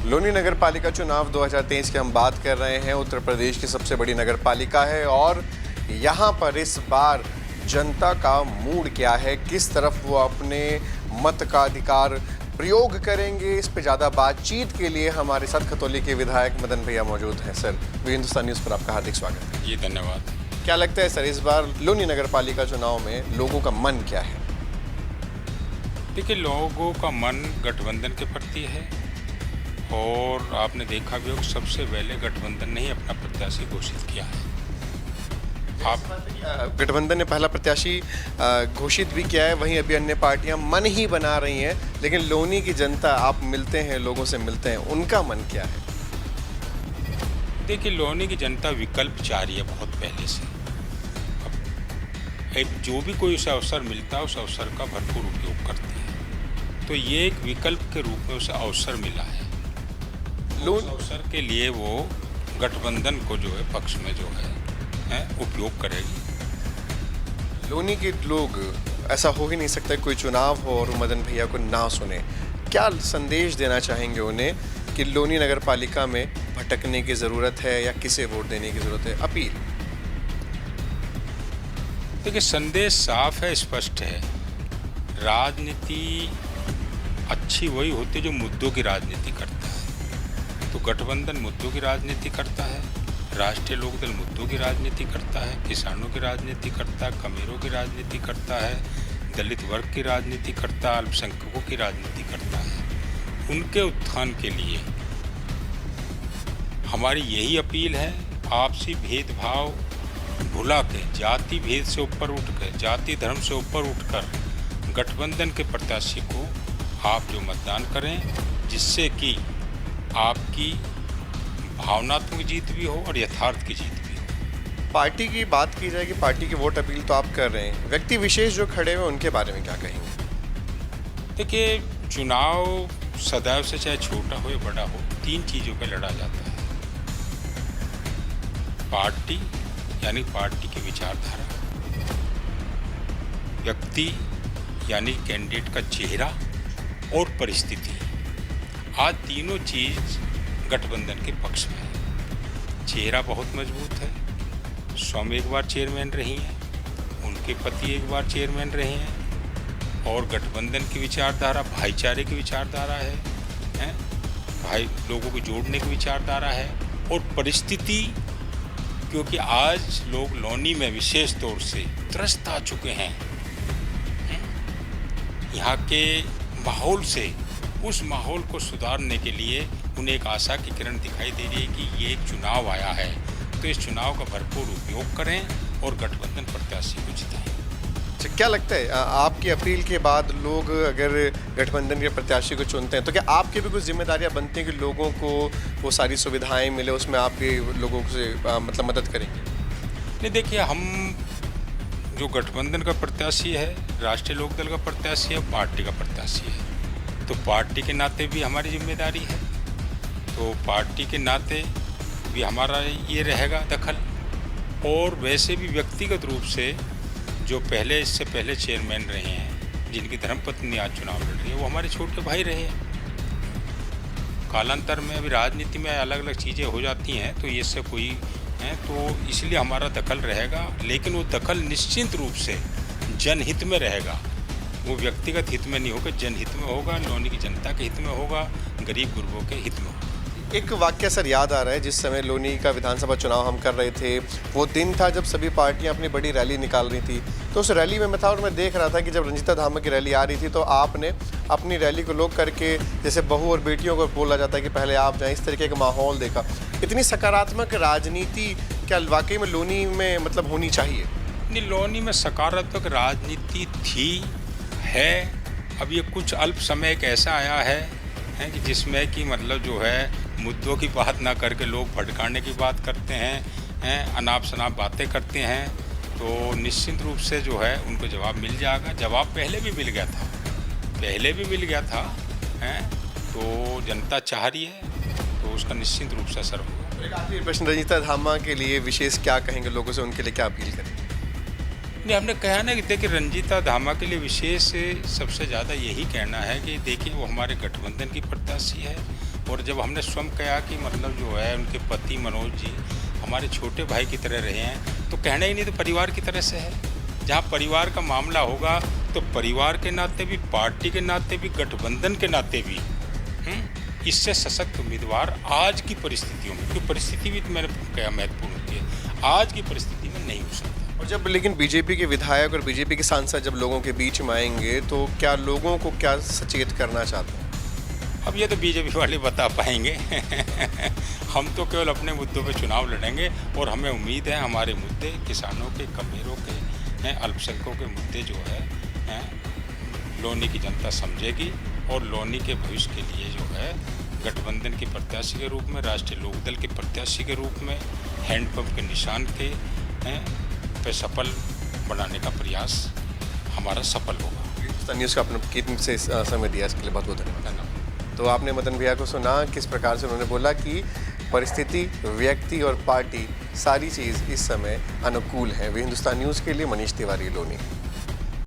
लोनी नगर पालिका चुनाव 2023 की हम बात कर रहे हैं। उत्तर प्रदेश की सबसे बड़ी नगर पालिका है और यहाँ पर इस बार जनता का मूड क्या है, किस तरफ वो अपने मत का अधिकार प्रयोग करेंगे, इस पे ज़्यादा बातचीत के लिए हमारे साथ खतौली के विधायक मदन भैया मौजूद हैं। सर, हिंदुस्तान न्यूज़ पर आपका हार्दिक स्वागत है। जी धन्यवाद। क्या लगता है सर, इस बार लोनी नगर पालिका चुनाव में लोगों का मन क्या है? देखिए, लोगों का मन गठबंधन के प्रति है और आपने देखा भी होगा सबसे पहले गठबंधन ने ही अपना प्रत्याशी घोषित किया है। गठबंधन ने पहला प्रत्याशी घोषित भी किया है, वहीं अभी अन्य पार्टियां मन ही बना रही हैं, लेकिन लोनी की जनता, आप मिलते हैं, लोगों से मिलते हैं, उनका मन क्या है? देखिए, लोनी की जनता विकल्प चाह रही है बहुत पहले से। अब एक जो भी कोई उसे अवसर मिलता है उस अवसर का भरपूर उपयोग करते हैं, तो ये एक विकल्प के रूप में उसे अवसर मिला है। उस अवसर के लिए वो गठबंधन को जो है पक्ष में जो है उपयोग करेगी। लोनी के लोग, ऐसा हो ही नहीं सकता कोई चुनाव हो और मदन भैया को ना सुने। क्या संदेश देना चाहेंगे उन्हें कि लोनी नगर पालिका में भटकने की ज़रूरत है या किसे वोट देने की ज़रूरत है? अपील। देखिए, संदेश साफ है, स्पष्ट है। राजनीति अच्छी वही होती है जो मुद्दों की राजनीति करता है। तो गठबंधन मुद्दों की राजनीति करता है, राष्ट्रीय लोकदल मुद्दों की राजनीति करता है, किसानों की राजनीति करता है, कमीरों की राजनीति करता है, दलित वर्ग की राजनीति करता है, अल्पसंख्यकों की राजनीति करता है। उनके उत्थान के लिए हमारी यही अपील है, आपसी भेदभाव भुला के, जाति भेद से ऊपर उठ कर, जाति धर्म से ऊपर उठकर गठबंधन के प्रत्याशी को आप जो मतदान करें, जिससे कि आपकी भावनात्मक जीत भी हो और यथार्थ की जीत भी हो। पार्टी की बात की जाए कि पार्टी की वोट अपील तो आप कर रहे हैं, व्यक्ति विशेष जो खड़े हुए उनके बारे में क्या कहेंगे? देखिए, चुनाव सदैव से चाहे छोटा हो या बड़ा हो, तीन चीज़ों पर लड़ा जाता है। पार्टी यानी पार्टी की विचारधारा, व्यक्ति यानी कैंडिडेट का चेहरा और परिस्थिति। आज तीनों चीज़ गठबंधन के पक्ष में है। चेहरा बहुत मजबूत है, स्वामी एक बार चेयरमैन रही हैं, उनके पति एक बार चेयरमैन रहे हैं, और गठबंधन की विचारधारा भाईचारे की विचारधारा है, भाई लोगों को जोड़ने की विचारधारा है, और परिस्थिति, क्योंकि आज लोग लोनी में विशेष तौर से त्रस्त आ चुके हैं यहाँ के माहौल से। उस माहौल को सुधारने के लिए उन्हें एक आशा की किरण दिखाई दे रही है कि ये एक चुनाव आया है, तो इस चुनाव का भरपूर उपयोग करें और गठबंधन प्रत्याशी को जिताएं। क्या लगता है, आपकी अपील के बाद लोग अगर गठबंधन के प्रत्याशी को चुनते हैं तो क्या आपकी भी कुछ जिम्मेदारियां बनती हैं कि लोगों को वो सारी सुविधाएं मिले, उसमें आप भी लोगों से मतलब मदद करेंगे? नहीं, देखिए, हम जो गठबंधन का प्रत्याशी है, राष्ट्रीय लोकदल का प्रत्याशी है, पार्टी का प्रत्याशी है, तो पार्टी के नाते भी हमारी जिम्मेदारी है, तो पार्टी के नाते भी हमारा ये रहेगा दखल। और वैसे भी व्यक्तिगत रूप से जो पहले, इससे पहले चेयरमैन रहे हैं, जिनकी धर्मपत्नी आज चुनाव लड़ रही है, वो हमारे छोटे भाई रहे हैं। कालांतर में अभी राजनीति में अलग अलग चीज़ें हो जाती हैं, तो ये सब कोई है, तो इसलिए हमारा दखल रहेगा, लेकिन वो दखल निश्चित रूप से जनहित में रहेगा। वो व्यक्तिगत हित में नहीं होगा, जनहित में होगा, लोनी की जनता के हित में होगा, गरीब गुरबों के हित में होगा। एक वाक्य सर याद आ रहा है, जिस समय लोनी का विधानसभा चुनाव हम कर रहे थे, वो दिन था जब सभी पार्टियां अपनी बड़ी रैली निकाल रही थी। तो उस रैली में मैं था और मैं देख रहा था कि जब रंजीता धामा की रैली आ रही थी तो आपने अपनी रैली को लोग करके, जैसे बहू और बेटियों को बोला जाता है कि पहले आप जाएं, इस तरीके का माहौल देखा। इतनी सकारात्मक राजनीति क्या वाकई में लोनी में मतलब होनी चाहिए? नहीं, लोनी में सकारात्मक राजनीति थी, है। अब ये कुछ अल्प समय एक ऐसा आया है कि जिसमें कि मतलब जो है मुद्दों की बात ना करके लोग भटकाने की बात करते हैं, अनाप शनाप बातें करते हैं, तो निश्चित रूप से जो है उनको जवाब मिल जाएगा। जवाब पहले भी मिल गया था, तो जनता चाह रही है, तो उसका निश्चित रूप से असर होगा। एक आखिरी प्रश्न, रंजीता धामा के लिए विशेष क्या कहेंगे लोगों से, उनके लिए क्या अपील करेंगे? नहीं, हमने कहा ना कि देखिए, रंजीता धामा के लिए विशेष सबसे ज़्यादा यही कहना है कि देखिए, वो हमारे गठबंधन की प्रत्याशी है, और जब हमने स्वयं कहा कि मतलब जो है उनके पति मनोज जी हमारे छोटे भाई की तरह रहे हैं, तो कहना ही नहीं तो परिवार की तरह से है। जहाँ परिवार का मामला होगा तो परिवार के नाते भी, पार्टी के नाते भी, गठबंधन के नाते भी इससे सशक्त उम्मीदवार आज की परिस्थितियों में, क्योंकि परिस्थिति भी तो मैंने कहा महत्वपूर्ण होती है, आज की परिस्थिति में नहीं हो सकता। और जब लेकिन बीजेपी के विधायक और बीजेपी के सांसद जब लोगों के बीच में आएंगे तो क्या लोगों को क्या सचेत करना चाहते हैं? अब ये तो बीजेपी वाले बता पाएंगे हम तो केवल अपने मुद्दों पे चुनाव लड़ेंगे और हमें उम्मीद है हमारे मुद्दे किसानों के, कमेरों के, अल्पसंख्यकों के मुद्दे जो है लोनी की जनता समझेगी और लोनी के भविष्य के लिए जो है गठबंधन के प्रत्याशी के रूप में, राष्ट्रीय लोकदल के प्रत्याशी के रूप में, हैंडपंप के निशान के पे सफल बनाने का प्रयास हमारा सफल होगा। हिंदुस्तान न्यूज़ का अपने कीमती से समय दिया, इसके लिए बहुत बहुत धन्यवाद। तो आपने मदन भैया को सुना किस प्रकार से उन्होंने बोला कि परिस्थिति, व्यक्ति और पार्टी सारी चीज़ इस समय अनुकूल है। वे हिंदुस्तान न्यूज़ के लिए मनीष तिवारी, लोनी।